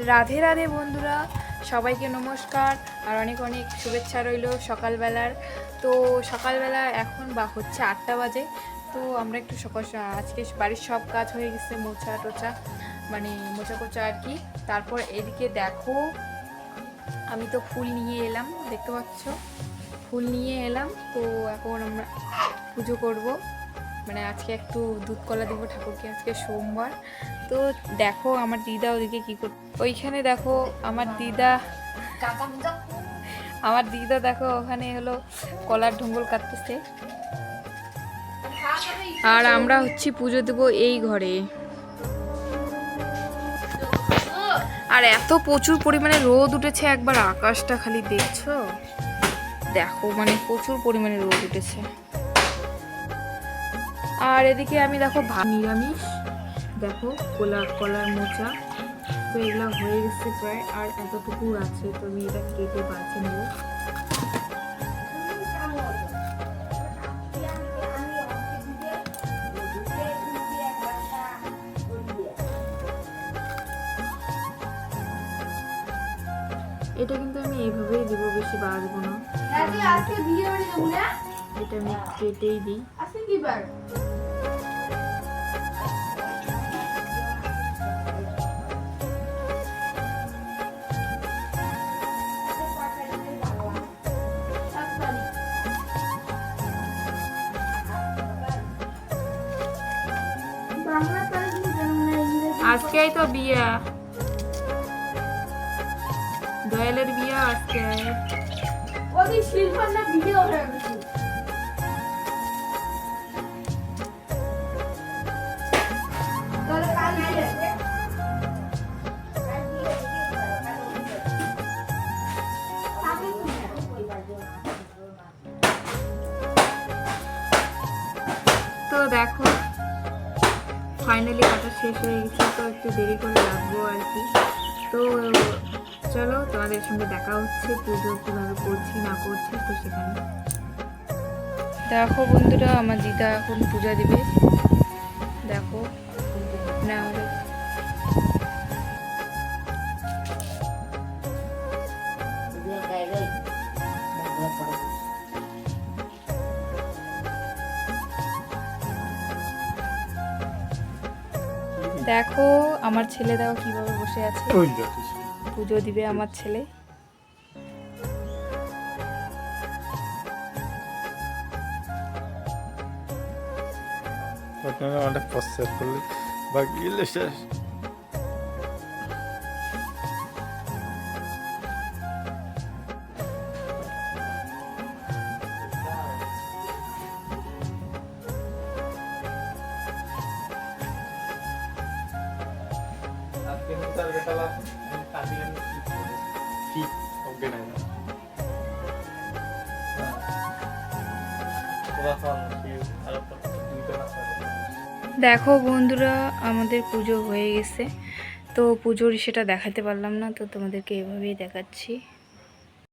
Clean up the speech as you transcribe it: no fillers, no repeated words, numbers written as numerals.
রাধে রাধে বন্ধুরা, সবাইকে নমস্কার আর অনেক অনেক শুভেচ্ছা রইল সকালবেলার। তো সকালবেলা এখন হচ্ছে 8টা বাজে। তো আমরা একটু আজকে বাড়ির সব কাজ হয়ে গেছে, মোছা টোচা মানে মোছা কোচা আর কি। তারপর এদিকে দেখো, আমি তো ফুল নিয়ে এলাম, দেখতে পাচ্ছ ফুল নিয়ে এলাম। তো এখন আমরা পুজো করব, মানে আজকে একটু দুধ কলা দেবো ঠাকুরকে, আজকে সোমবার। তো দেখো আমার দিদা ওদিকে কি করছে, ওইখানে দেখো আমার দিদা দেখো ওখানে হলো কলার ঢুঙ্গল কাটতেছে। আর আমরা হচ্ছে পুজো দেবো এই ঘরে। আর এত প্রচুর পরিমাণে রোদ উঠেছে, একবার আকাশটা খালি দেখছো, দেখো মানে প্রচুর পরিমাণে রোদ উঠেছে। আর এদিকে আমি দেখো নিরামিষ, দেখো কলার মোচা, তো এগুলো হয়ে গেছে প্রায়, আর এতটুকু আছে। তো আমি এটা কেটে বাছে নেব। এটা কিন্তু আমি এইভাবেই দিব, বেশি বাড়বো না। এটা আমি কেটেই দিই। আজকেই তো বিয়া, দয়ালের বিয়া আজকে। ওই শিল্পা না ভিডিও হয়ে গেছে। তো দেখো ফাইনালি কাটা শেষ হয়ে গেছে, তো একটু দেরি করে রাখবো আর কি। তো চলো তোমাদের সঙ্গে দেখা হচ্ছে পুজো কীভাবে করছি না করছি, তো সেখানে দেখো বন্ধুরা আমার দিদা এখন পূজা দিবে। দেখো না দেখো আমার ছেলে দেখো কিভাবে বসে আছে, পুজো দিবে আমার ছেলে। অনেক পশ্চাৎ করলে বাকি শেষ। দেখো বন্ধুরা আমাদের পুজো হয়ে গেছে, তো পুজোর সেটা দেখাতে পারলাম না, তো তোমাদেরকে এভাবেই দেখাচ্ছি।